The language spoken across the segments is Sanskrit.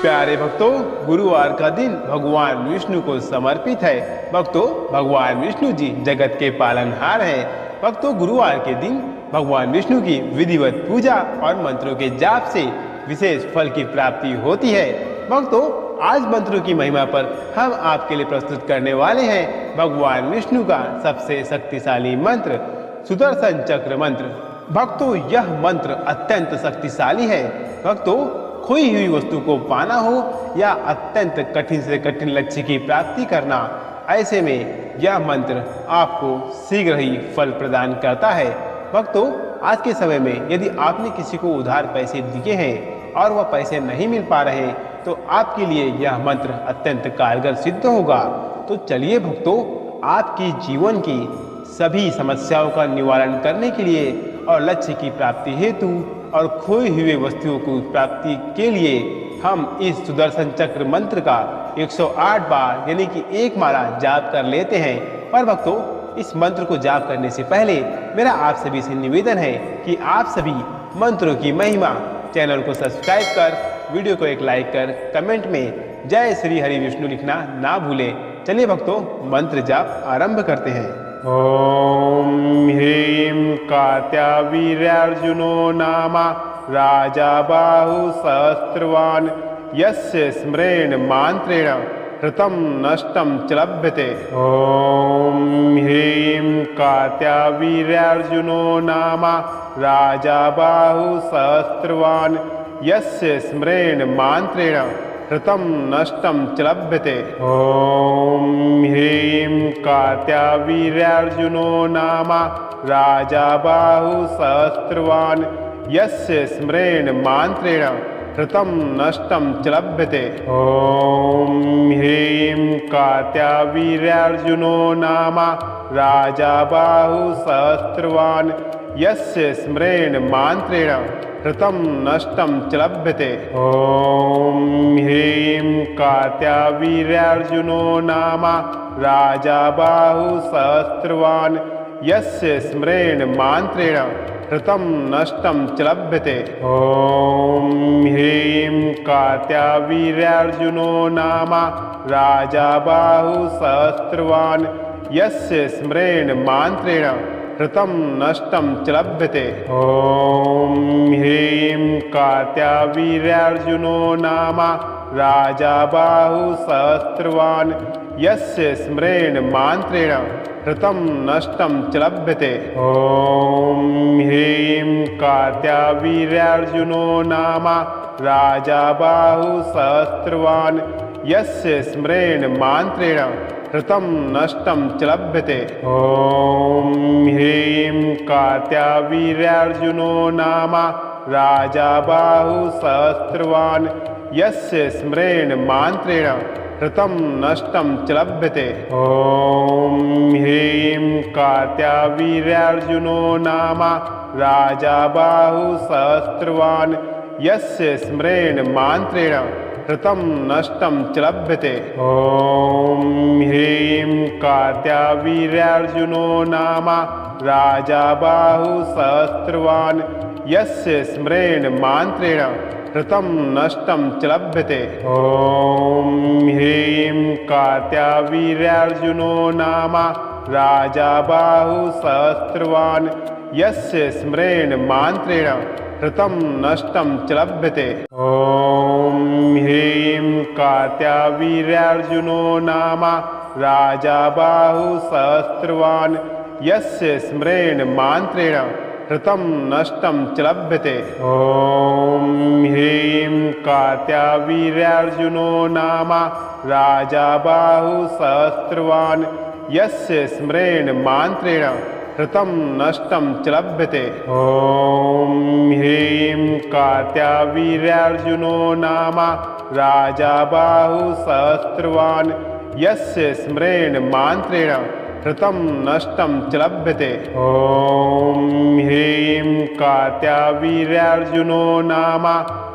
प्यारे भक्तों, गुरुवार का दिन भगवान विष्णु को समर्पित है। भक्तों, भगवान विष्णु जी जगत के पालनहार हैं। भक्तों, गुरुवार के दिन भगवान विष्णु की विधिवत पूजा और मंत्रों के जाप से विशेष फल की प्राप्ति होती है। भक्तों, आज मंत्रों की महिमा पर हम आपके लिए प्रस्तुत करने वाले हैं भगवान विष्णु का सबसे शक्तिशाली मंत्र, सुदर्शन चक्र मंत्र। भक्तों, यह मंत्र अत्यंत शक्तिशाली है। भक्तों, खोई हुई वस्तु को पाना हो या अत्यंत कठिन से कठिन लक्ष्य की प्राप्ति करना, ऐसे में यह मंत्र आपको शीघ्र ही फल प्रदान करता है। भक्तों, आज के समय में यदि आपने किसी को उधार पैसे दिए हैं और वह पैसे नहीं मिल पा रहे, तो आपके लिए यह मंत्र अत्यंत कारगर सिद्ध होगा। तो चलिए भक्तों, आपकी जीवन की सभी समस्याओं का निवारण करने के लिए और लक्ष्य की प्राप्ति हेतु और खोई हुई वस्तुओं की प्राप्ति के लिए हम इस सुदर्शन चक्र मंत्र का 108 बार यानी कि एक माला जाप कर लेते हैं। पर भक्तों, इस मंत्र को जाप करने से पहले मेरा आप सभी से निवेदन है कि आप सभी मंत्रों की महिमा चैनल को सब्सक्राइब कर, वीडियो को एक लाइक कर, कमेंट में जय श्री हरि विष्णु लिखना ना भूलें। चलिए भक्तों, मंत्र जाप आरंभ करते हैं। ओम ह्रीं कार्त्यावीर्यार्जुनो नाम राजा बाहु सहस्रवान् यस्य स्मरेण मान्त्रेण कृतं नष्टं च लभ्यते। ओम ह्रीं कार्त्यावीर्यार्जुनो नाम राजा बाहु सहस्रवान् यस्य स्मरेण मान्त्रेण कृतं नष्टं च लभ्यते। ओम ह्रीं कार्त्यावीर्यार्जुनो नाम राजा बाहु सहस्रवान् यस्य स्मरेण मान्त्रेण कृतं नष्टं च लभ्यते। ओम ह्रीं कार्त्यावीर्यार्जुनो नाम राजा बाहु सहस्रवान् यस्य स्मरेण मान्त्रेण कृतं नष्टं च लभ्यते। ओम ह्रीं कार्त्यावीर्यार्जुनो नाम राजा बाहु सहस्रवान् यस्य स्मरेण मान्त्रेण कृतं नष्टं च लभ्यते। ओम ह्रीं कार्त्यावीर्यार्जुनो नाम राजा बाहु सहस्रवान् यस्य स्मरेण मान्त्रेण कृतं नष्टं च लभ्यते। ओम ह्रीं कार्त्यावीर्यार्जुनो नाम राजा बाहु सहस्रवान् यस्य स्मरेण मान्त्रेण कृतं नष्टं च लभ्यते। ओम ह्रीं कार्त्यावीर्यार्जुनो नाम राजा बाहु सहस्रवान् यस्य स्मरेण मान्त्रेण कृतं नष्टं च लभ्यते। ओम ह्रीं कार्त्यावीर्यार्जुनो नाम राजा बाहु सहस्रवान् यस्य स्मरेण मान्त्रेण कृतं नष्टं च लभ्यते। ओम ह्रीं कार्त्यावीर्यार्जुनो नाम राजा बाहु सहस्रवान् यस्य स्मरेण मान्त्रेण कृतं नष्टं च लभ्यते। ओम ह्रीं कार्त्यावीर्यार्जुनो नाम राजा बाहु सहस्रवान् यस्य स्मरेण मान्त्रेण कृतं नष्टं च लभ्यते। ओम ह्रीं कार्त्यावीर्यार्जुनो नाम राजा बाहु सहस्रवान् यस्य स्मरेण मान्त्रेण कृतं नष्टं च लभ्यते। ओम ह्रीं कार्त्यावीर्यार्जुनो नाम राजा बाहु सहस्रवान् यस्य स्मरेण मान्त्रेण कृतं नष्टं च लभ्यते। ओम ह्रीं कार्त्यावीर्यार्जुनो नाम राजा बाहु सहस्रवान् यस्य स्मरेण मान्त्रेण कृतं नष्टं च लभ्यते। ओम ह्रीं कार्त्यावीर्यार्जुनो नाम राजा बाहु सहस्रवान् यस्य स्मरेण मान्त्रेण कृतं नष्टं च लभ्यते। ओम ह्रीं कार्त्यावीर्यार्जुनो नाम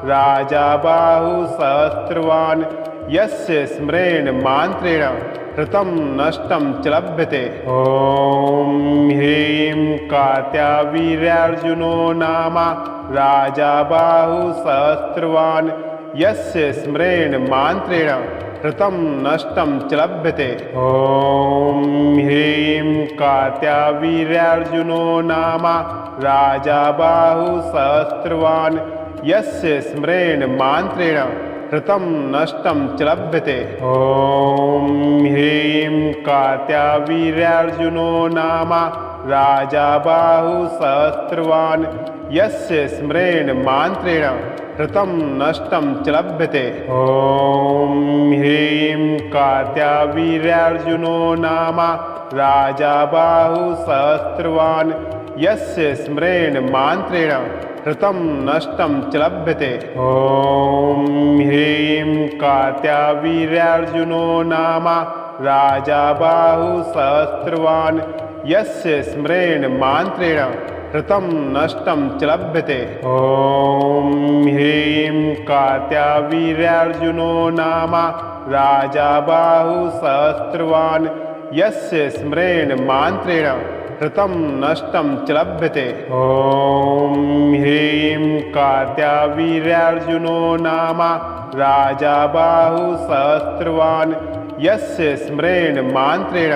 राजा बाहु सहस्रवान् यस्य स्मरेण मान्त्रेण कृतं नष्टं च लभ्यते। ओम ह्रीं कार्त्यावीर्यार्जुनो नाम राजा बाहु सहस्रवान् यस्य स्मरेण मान्त्रेण कृतं नष्टं च लभ्यते। ॐ ह्रीं कार्त्यावीर्यार्जुनो नाम राजा बाहुसहस्रवान् यस्य स्मरेण मान्त्रेण कृतं नष्टं च लभ्यते। ॐ ह्रीं कार्त्यावीर्यार्जुनो नाम राजा बाहुसहस्रवान् यस्य स्मरेण मान्त्रेण कृतं नष्टं च लभ्यते। ॐ ह्रीं कार्त्यावीर्यार्जुनो नाम राजा बाहुसहस्रवान् यस्य स्मरेण मान्त्रेण कृतं नष्टं च लभ्यते। ॐ ह्रीं कार्त्यावीर्यार्जुनो नाम राजा बाहुसहस्रवान् यस्य स्मरेण मान्त्रेण कृतं नष्टं च लभ्यते। ॐ ह्रीं कार्त्यावीर्यार्जुनो नाम राजा बाहुसहस्रवान् यस्य स्मरेण मान्त्रेण कृतं नष्टं च लभ्यते। ॐ ह्रीं कार्त्यावीर्यार्जुनो नाम राजा बाहुसहस्रवान् यस्य स्मरेण मान्त्रेण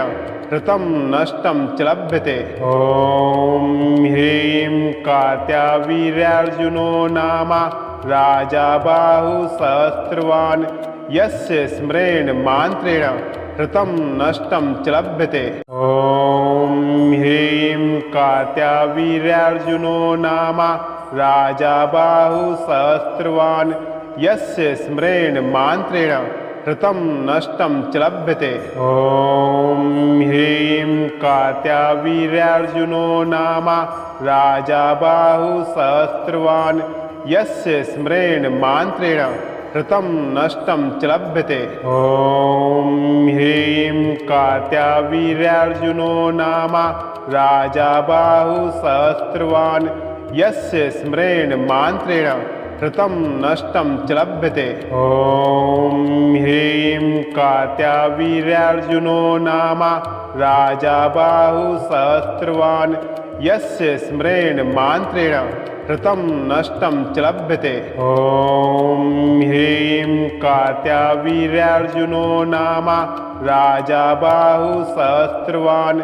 कृतं नष्टं च लभ्यते। ॐ ह्रीं कार्त्यावीर्यार्जुनो नाम राजा बाहुसहस्रवान् यस्य स्मरेण मान्त्रेण कृतं नष्टं च लभ्यते। ॐ ह्रीं कार्त्यावीर्यार्जुनो नाम राजा बाहुसहस्रवान् यस्य स्मरेण मान्त्रेण कृतं नष्टं च लभ्यते। ॐ ह्रीं कार्त्यावीर्यार्जुनो नाम राजा बाहुसहस्रवान् यस्य स्मरेण मान्त्रेण कृतं नष्टं च लभ्यते। ॐ ह्रीं कार्त्यावीर्यार्जुनो नाम राजा बाहुसहस्रवान् यस्य स्मरेण मान्त्रेण कृतं नष्टं च लभ्यते। ॐ ह्रीं कार्त्यावीर्यार्जुनो नाम राजा बाहुसहस्रवान् यस्य स्मरेण मान्त्रेण कृतं नष्टं च लभ्यते। ॐ ह्रीं कार्त्यावीर्यार्जुनो नाम राजा बाहुसहस्रवान्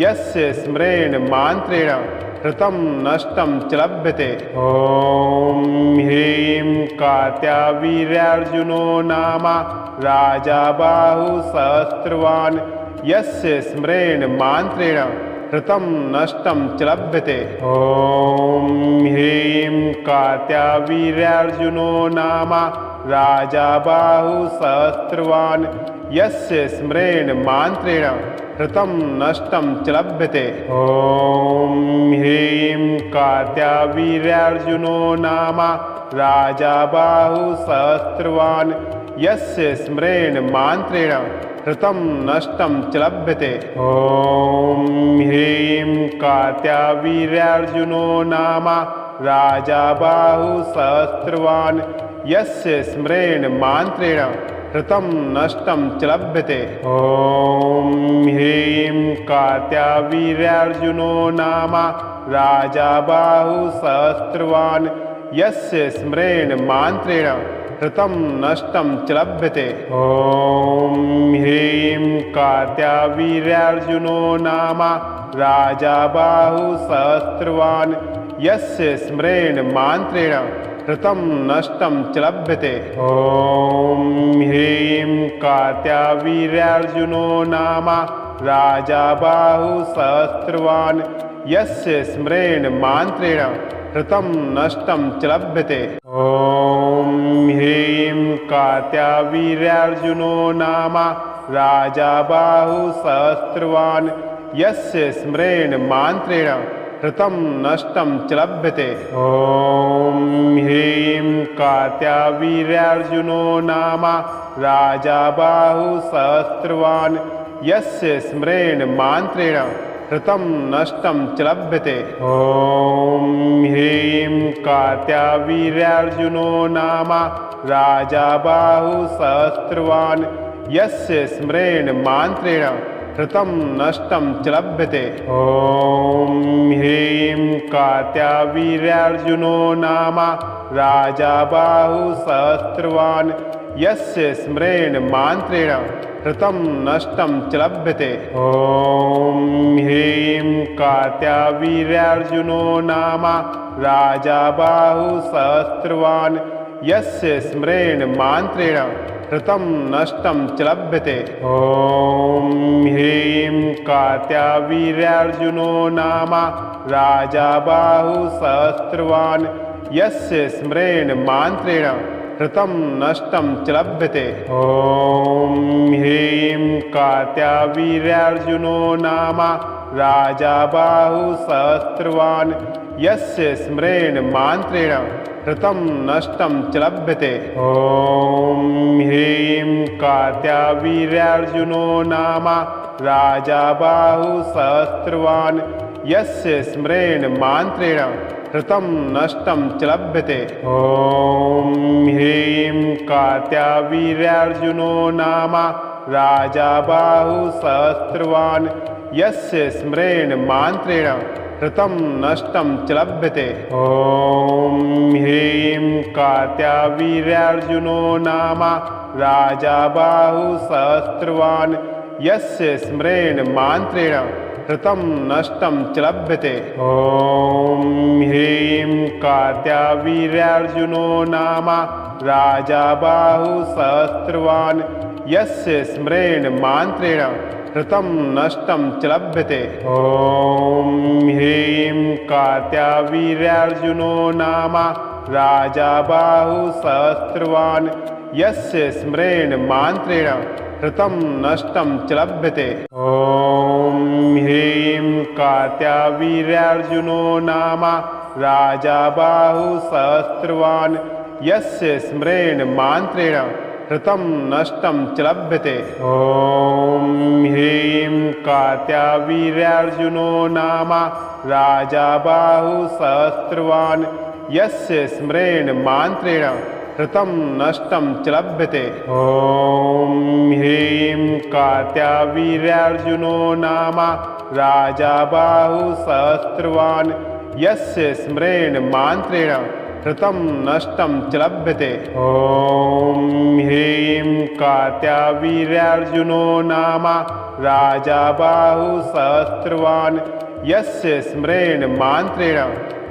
यस्य स्मरेण मान्त्रेण कृतं नष्टं च लभ्यते। ॐ ह्रीं कार्त्यावीर्यार्जुनो नाम राजा बाहुसहस्रवान् यस्य स्मरेण मान्त्रेण कृतं नष्टं च लभ्यते। ॐ ह्रीं कार्त्यावीर्यार्जुनो नाम राजा बाहुसहस्रवान् यस्य स्मरेण मान्त्रेण कृतं नष्टं च लभ्यते। ॐ ह्रीं कार्त्यावीर्यार्जुनो नाम राजा बाहुसहस्रवान् यस्य स्मरेण मान्त्रेण कृतं नष्टं च लभ्यते। ॐ ह्रीं कार्त्यावीर्यार्जुनो नाम राजा बाहुसहस्रवान् यस्य स्मरेण मान्त्रेण कृतं नष्टं च लभ्यते। ॐ ह्रीं कार्त्यावीर्यार्जुनो नाम राजा बाहुसहस्रवान् यस्य स्मरेण मान्त्रेण कृतं नष्टं च लभ्यते। ॐ ह्रीं कार्त्यावीर्यार्जुनो नाम राजा बाहुसहस्रवान् यस्य स्मरेण मान्त्रेण कृतं नष्टं च लभ्यते। ॐ ह्रीं कार्त्यावीर्यार्जुनो नाम राजा बाहुसहस्रवान् यस्य स्मरेण मान्त्रेण कृतं नष्टं च लभ्यते। ॐ ह्रीं कार्त्यावीर्यार्जुनो नाम राजा बाहुसहस्रवान् यस्य स्मरेण मान्त्रेण कृतं नष्टं च लभ्यते। ॐ ह्रीं कार्त्यावीर्यार्जुनो नाम राजा बाहुसहस्रवान् यस्य स्मरेण मान्त्रेण कृतं नष्टं च लभ्यते। ॐ ह्रीं कार्त्यावीर्यार्जुनो नाम राजा बाहुसहस्रवान् यस्य स्मरेण मान्त्रेण ऋतं नष्टं च लभ्यते। ॐ ह्रीं कार्त्यावीर्यार्जुनो नाम राजा बाहुसहस्रवान् यस्य स्मरेण मान्त्रेण ऋतं नष्टं च लभ्यते। ॐ ह्रीं कार्त्यावीर्यार्जुनो नाम राजा बाहुसहस्रवान् यस्य स्मरेण मान्त्रेण ऋतं नष्टं च लभ्यते। ॐ ह्रीं कार्त्यावीर्यार्जुनो नाम राजा बाहुसहस्रवान् यस्य स्मरेण मान्त्रेण ऋतं नष्टं च लभ्यते। ॐ ह्रीं कार्त्यावीर्यार्जुनो नाम राजा बाहुसहस्रवान् यस्य स्मरेण मान्त्रेण ऋतं नष्टं च लभ्यते। ॐ ह्रीं कार्त्यावीर्यार्जुनो नाम राजा बाहुसहस्रवान् यस्य स्मरेण मान्त्रेण ऋतं नष्टं च लभ्यते। ॐ ह्रीं कार्त्यावीर्यार्जुनो नाम राजा बाहुसहस्रवान् यस्य स्मरेण मान्त्रेण ऋतं नष्टं च लभ्यते। ॐ ह्रीं कार्त्यावीर्यार्जुनो नाम राजा बाहुसहस्रवान् यस्य स्मरेण मान्त्रेण ऋतं नष्टं च लभ्यते। ॐ ह्रीं कार्त्यावीर्यार्जुनो नाम राजा बाहुसहस्रवान् यस्य स्मरेण मान्त्रेण ऋतं नष्टं च लभ्यते। ॐ ह्रीं कार्त्यावीर्यार्जुनो नाम राजा बाहुसहस्रवान् यस्य स्मरेण मान्त्रेण ऋतं नष्टं च लभ्यते। ॐ ह्रीं कार्त्यावीर्यार्जुनो नाम राजा बाहुसहस्रवान् यस्य स्मरेण मान्त्रेण ऋतं नष्टं च लभ्यते। ॐ ह्रीं कार्त्यावीर्यार्जुनो नाम राजा बाहुसहस्रवान् यस्य स्मरेण मान्त्रेण ऋतं नष्टं च लभ्यते। ॐ ह्रीं कार्त्यावीर्यार्जुनो नाम राजा बाहुसहस्रवान् यस्य स्मरेण मान्त्रेण ऋतं नष्टं च लभ्यते। ॐ ह्रीं कार्त्यावीर्यार्जुनो नाम राजा बाहुसहस्रवान् यस्य स्मरेण मान्त्रेण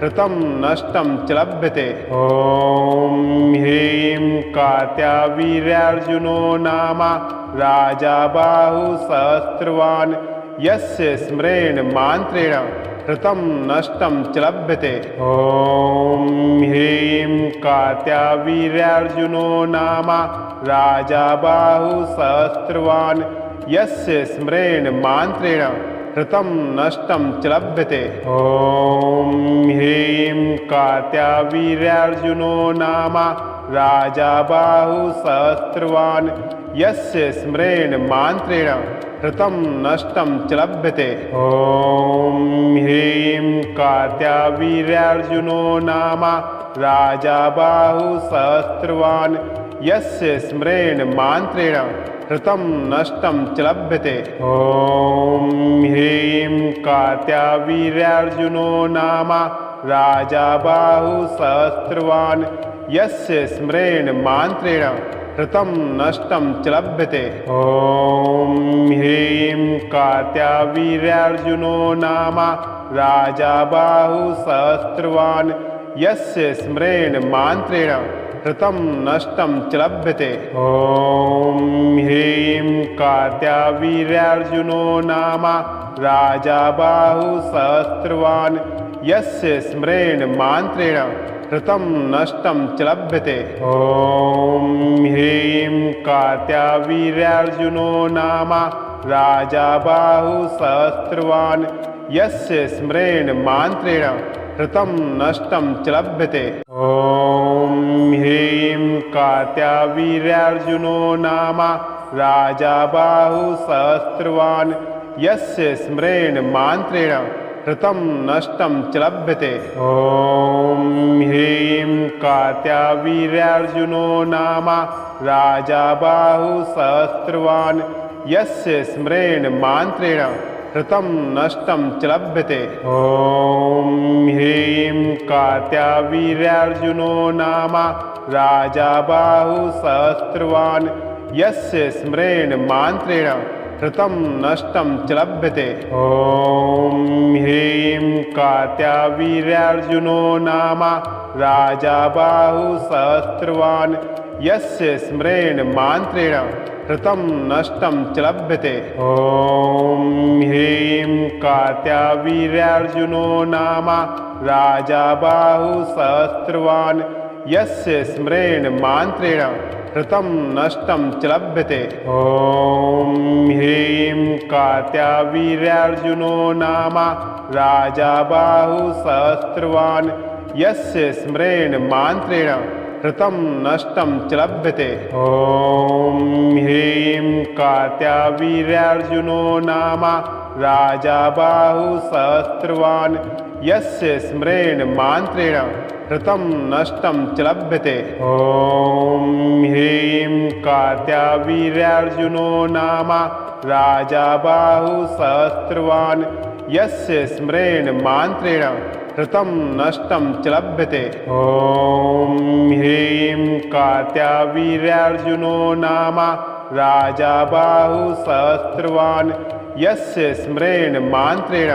ऋतं नष्टं च लभ्यते। ॐ ह्रीं कार्त्यावीर्यार्जुनो नाम राजा बाहुसहस्रवान् यस्य स्मरेण मान्त्रेण ऋतं नष्टं च लभ्यते। ॐ ह्रीं कार्त्यावीर्यार्जुनो नाम राजा बाहुसहस्रवान् यस्य स्मरेण मान्त्रेण ऋतं नष्टं च लभ्यते। ॐ ह्रीं कार्त्यावीर्यार्जुनो नाम राजा बाहुसहस्रवान् यस्य स्मरेण मान्त्रेण ऋतं नष्टं च लभ्यते। ॐ ह्रीं कार्त्यावीर्यार्जुनो नाम राजा बाहुसहस्रवान् यस्य स्मरेण मान्त्रेण ऋतं नष्टं च लभ्यते। ॐ ह्रीं कार्त्यावीर्यार्जुनो नाम राजा बाहुसहस्रवान् यस्य स्मरेण मान्त्रेण ऋतं नष्टं च लभ्यते। ॐ ह्रीं कार्त्यावीर्यार्जुनो नाम राजा बाहुसहस्रवान् यस्य स्मरेण मान्त्रेण ऋतं नष्टं च लभ्यते। ॐ ह्रीं कार्त्यावीर्यार्जुनो नाम राजा बाहुसहस्रवान् यस्य स्मरेण मान्त्रेण ऋतं नष्टं च लभ्यते। ॐ ह्रीं कार्त्यावीर्यार्जुनो नाम राजा बाहुसहस्रवान् यस्य स्मरेण मान्त्रेण ऋतं नष्टं च लभ्यते। ॐ ह्रीं कार्त्यावीर्यार्जुनो नाम राजा बाहुसहस्रवान् यस्य स्मरेण मान्त्रेण ऋतं नष्टं च लभ्यते। ॐ ह्रीं कार्त्यावीर्यार्जुनो नाम राजा बाहुसहस्रवान् यस्य स्मरेण मान्त्रेण हृतं नष्टं च लभ्यते। ॐ ह्रीं कार्त्यावीर्यार्जुनो नाम राजा बाहुसहस्रवान् यस्य स्मरेण मान्त्रेण हृतं नष्टं च लभ्यते। ॐ ह्रीं कार्त्यावीर्यार्जुनो नाम राजा बाहुसहस्रवान् यस्य स्मरेण मान्त्रेण हृतं नष्टं च लभ्यते। ॐ ह्रीं कार्त्यावीर्यार्जुनो नाम राजा बाहुसहस्रवान् यस्य स्मरेण मान्त्रेण हृतं नष्टं च लभ्यते। ॐ ह्रीं कार्त्यावीर्यार्जुनो नाम राजा बाहुसहस्रवान् यस्य स्मरेण मान्त्रेण हृतं नष्टं च लभ्यते। ॐ ह्रीं कार्त्यावीर्यार्जुनो नाम राजा बाहुसहस्रवान् यस्य स्मरेण मान्त्रेण हृतं नष्टं च लभ्यते। ॐ ह्रीं कार्त्यावीर्यार्जुनो नाम राजा बाहुसहस्रवान् यस्य स्मरेण मान्त्रेण हृतं नष्टं च लभ्यते। ॐ ह्रीं कार्त्यावीर्यार्जुनो नाम राजा बाहुसहस्रवान् यस्य स्मरेण मान्त्रेण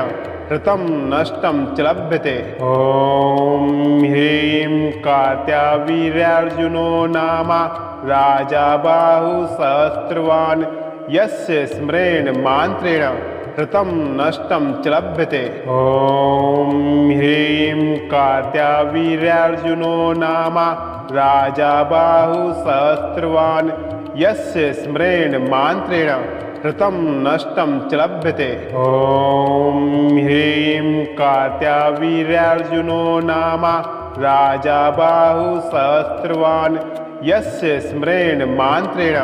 हृतं नष्टं च लभ्यते। ॐ ह्रीं कार्त्यावीर्यार्जुनो नाम राजा बाहुसहस्रवान् यस्य स्मरेण मान्त्रेण हृतं नष्टं च लभ्यते। ॐ ह्रीं कार्त्यावीर्यार्जुनो नाम राजा बाहुसहस्रवान् यस्य स्मरेण मान्त्रेण हृतं नष्टं च लभ्यते। ॐ ह्रीं कार्त्यावीर्यार्जुनो नाम राजा बाहुसहस्रवान् यस्य स्मरेण मान्त्रेण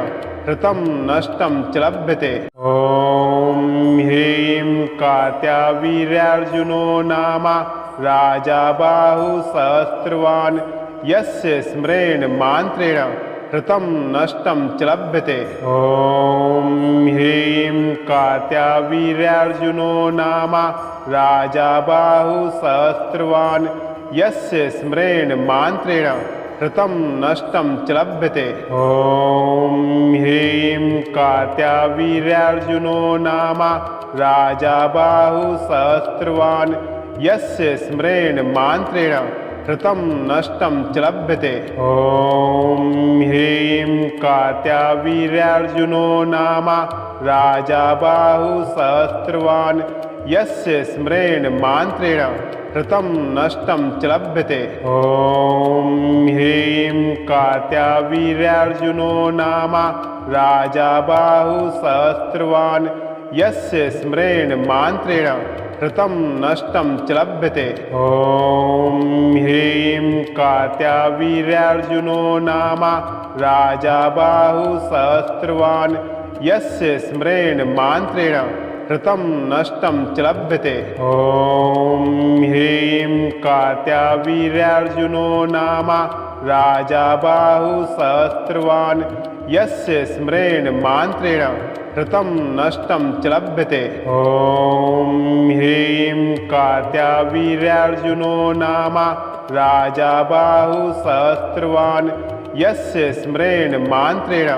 हृतं नष्टं च लभ्यते। ॐ ह्रीं कार्त्यावीर्यार्जुनो नाम राजा बाहुसहस्रवान् यस्य स्मरेण मान्त्रेण हृतं नष्टं च लभ्यते। ॐ ह्रीं कार्त्यावीर्यार्जुनो नाम राजा बाहुसहस्रवान् यस्य स्मरेण मान्त्रेण हृतं नष्टं च लभ्यते। ॐ ह्रीं कार्त्यावीर्यार्जुनो नाम राजा बाहुसहस्रवान् यस्य स्मरेण मान्त्रेण हृतं नष्टं च लभ्यते। ॐ ह्रीं कार्त्यावीर्यार्जुनो नाम राजा बाहुसहस्रवान् यस्य स्मरेण मान्त्रेण हृतं नष्टं च लभ्यते। ॐ ह्रीं कार्त्यावीर्यार्जुनो नाम राजा बाहुसहस्रवान् यस्य स्मरेण मान्त्रेण हृतं नष्टं च लभ्यते। ॐ ह्रीं कार्त्यावीर्यार्जुनो नाम राजा बाहुसहस्रवान् यस्य स्मरेण मान्त्रेण हृतं नष्टं च लभ्यते। ॐ ह्रीं कार्त्यावीर्यार्जुनो नाम राजा बाहुसहस्रवान् यस्य स्मरेण मान्त्रेण हृतं नष्टं च लभ्यते। ॐ ह्रीं कार्त्यावीर्यार्जुनो नाम राजा बाहुसहस्रवान् यस्य स्मरेण मान्त्रेण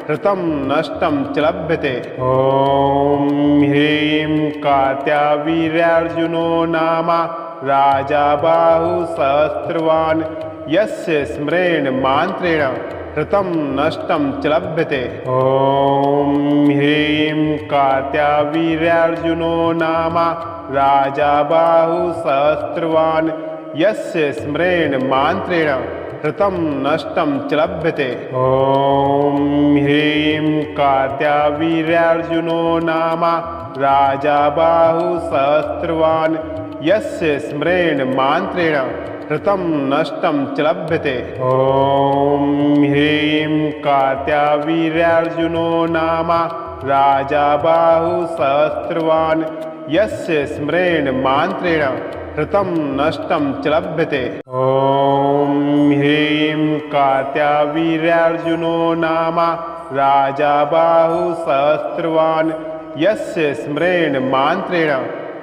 हृतं नष्टं च लभ्यते। ॐ ह्रीं कार्त्यावीर्यार्जुनो नाम राजा बाहुसहस्रवान् यस्य स्मरेण मान्त्रेण हृतं नष्टं च लभ्यते। ॐ ह्रीं कार्त्यावीर्यार्जुनो नाम राजा बाहुसहस्रवान् यस्य स्मरेण मान्त्रेण हृतं नष्टं च लभ्यते। ॐ ह्रीं कार्त्यावीर्यार्जुनो नाम राजा बाहुसहस्रवान् यस्य स्मरेण मान्त्रेण हृतं नष्टं च लभ्यते। ॐ ह्रीं कार्त्यावीर्यार्जुनो नाम राजा बाहुसहस्रवान् यस्य स्मरेण मान्त्रेण हृतं नष्टं च लभ्यते। ॐ ह्रीं कार्त्यावीर्यार्जुनो नाम राजा बाहुसहस्रवान् यस्य स्मरेण मान्त्रेण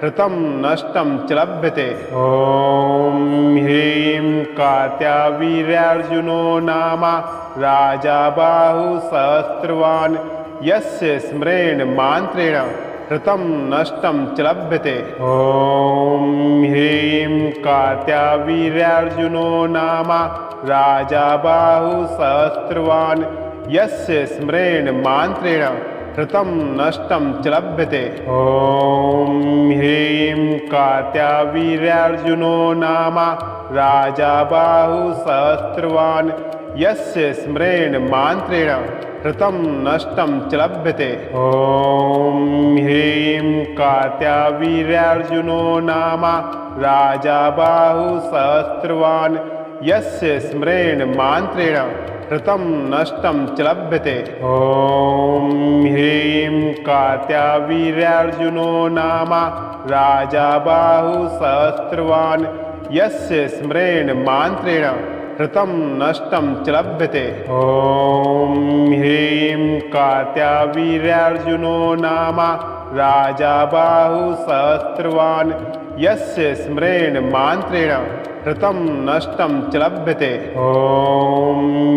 कृतं नष्टं च लभ्यते। ॐ ह्रीं कार्त्यावीर्यार्जुनो नाम राजा बाहुसहस्रवान् यस्य स्मरेण मान्त्रेण कृतं नष्टं च लभ्यते। ॐ ह्रीं कार्त्यावीर्यार्जुनो नाम राजा बाहुसहस्रवान् यस्य स्मरेण मान्त्रेण कृतं नष्टं च लभ्यते। ॐ ह्रीं कार्त्यावीर्यार्जुनो नाम राजा बाहुसहस्रवान् यस्य स्मरेण मान्त्रेण कृतं नष्टं च लभ्यते। ॐ ह्रीं कार्त्यावीर्यार्जुनो नाम राजा बाहुसहस्रवान् यस्य स्मरेण मान्त्रेण कृतं नष्टं च लभ्यते। ॐ ह्रीं कार्त्यावीर्यार्जुनो नाम राजा बाहुसहस्रवान् यस्य स्मरेण मान्त्रेण कृतं नष्टं च लभ्यते। ॐ ह्रीं कार्त्यावीर्यार्जुनो नाम राजा बाहुसहस्रवान् यस्य स्मरेण मान्त्रेण कृतं नष्टं च लभ्यते। ॐ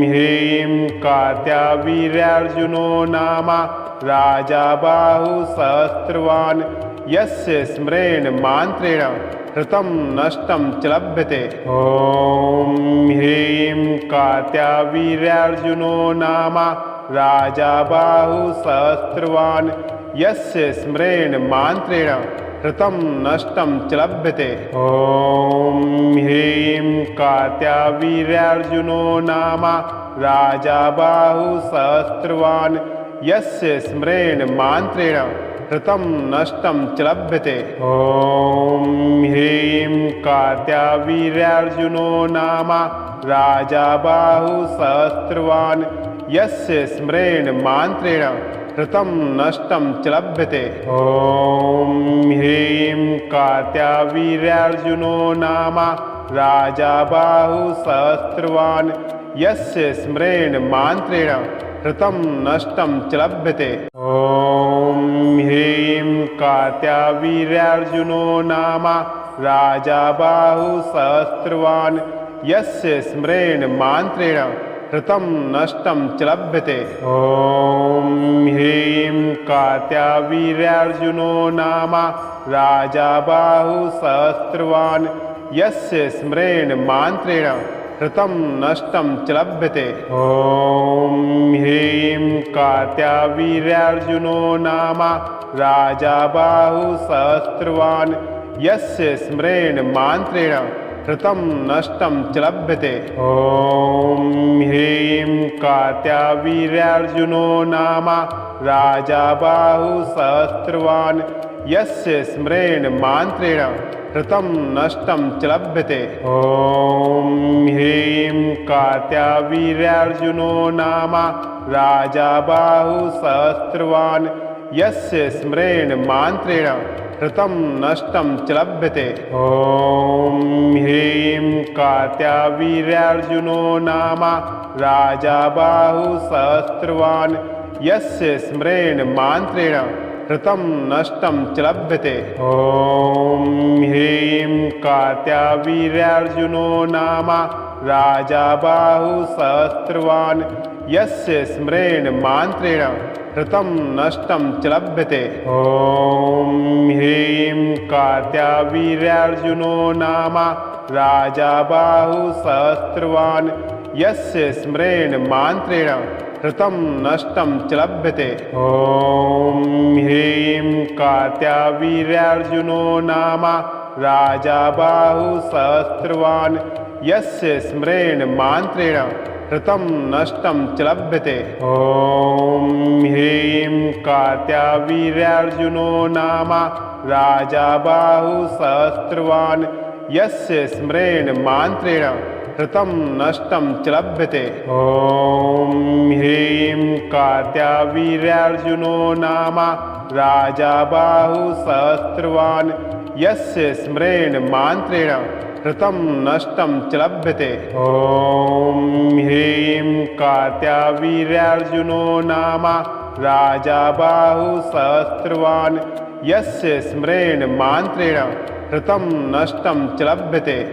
ह्रीं कार्त्यावीर्यार्जुनो नाम राजा बाहुसहस्रवान् यस्य स्मरेण मान्त्रेण कृतं नष्टं च लभ्यते। ॐ ह्रीं कार्त्यावीर्यार्जुनो नाम राजा बाहुसहस्रवान् यस्य स्मरेण मान्त्रेण कृतं नष्टं च लभ्यते। ॐ ह्रीं कार्त्यावीर्यार्जुनो नाम राजा बाहुसहस्रवान् यस्य स्मरेण मान्त्रेण कृतं नष्टं च लभ्यते। ॐ ह्रीं कार्त्यावीर्यार्जुनो नाम राजा बाहुसहस्रवान् यस्य स्मरेण मान्त्रेण कृतं नष्टं च लभ्यते। ॐ ह्रीं कार्त्यावीर्यार्जुनो नाम राजा बाहुसहस्रवान् यस्य स्मरेण मान्त्रेण कृतं नष्टं च लभ्यते। ॐ ह्रीं कार्त्यावीर्यार्जुनो नाम राजा बाहुसहस्रवान् यस्य स्मरेण मान्त्रेण कृतं नष्टं च लभ्यते। ॐ ह्रीं कार्त्यावीर्यार्जुनो नाम राजा बाहुसहस्रवान् यस्य स्मरेण मान्त्रेण कृतं नष्टं च लभ्यते। ॐ ह्रीं कार्त्यावीर्यार्जुनो नाम राजा बाहुसहस्रवान् यस्य स्मरेण मान्त्रेण कृतं नष्टं च लभ्यते। ॐ ह्रीं कार्त्यावीर्यार्जुनो नाम राजा बाहुसहस्रवान् यस्य स्मरेण मान्त्रेण कृतं नष्टं च लभ्यते। ॐ ह्रीं कार्त्यावीर्यार्जुनो नाम राजा बाहुसहस्रवान् यस्य स्मरेण मान्त्रेण कृतं नष्टं च लभ्यते। ॐ ह्रीं कार्त्यावीर्यार्जुनो नाम राजा बाहुसहस्रवान् यस्य स्मरेण मान्त्रेण कृतं नष्टं च लभ्यते। ॐ ह्रीं कार्त्यावीर्यार्जुनो नाम राजा बाहुसहस्रवान् यस्य स्मरेण मान्त्रेण कृतं नष्टं च लभ्यते। ॐ ह्रीं कार्त्यावीर्यार्जुनो नाम राजा बाहुसहस्रवान् यस्य स्मरेण मान्त्रेण कृतं नष्टं च लभ्यते। ॐ ह्रीं कार्त्यावीर्यार्जुनो नाम राजा बाहुसहस्रवान् यस्य स्मरेण मान्त्रेण कृतं नष्टं च लभ्यते। ॐ ह्रीं कार्त्यावीर्यार्जुनो नाम राजा बाहुसहस्रवान् यस्य स्मरेण मान्त्रेण कृतं नष्टं च लभ्यते। ॐ ह्रीं कार्त्यावीर्यार्जुनो नाम राजा बाहुसहस्रवान् यस्य स्मरेण मान्त्रेण हृतं नष्टं च लभ्यते। ॐ ह्रीं कार्त्यावीर्यार्जुनो नाम राजा बाहुसहस्रवान् यस्य स्मरेण मान्त्रेण हृतं नष्टं च लभ्यते।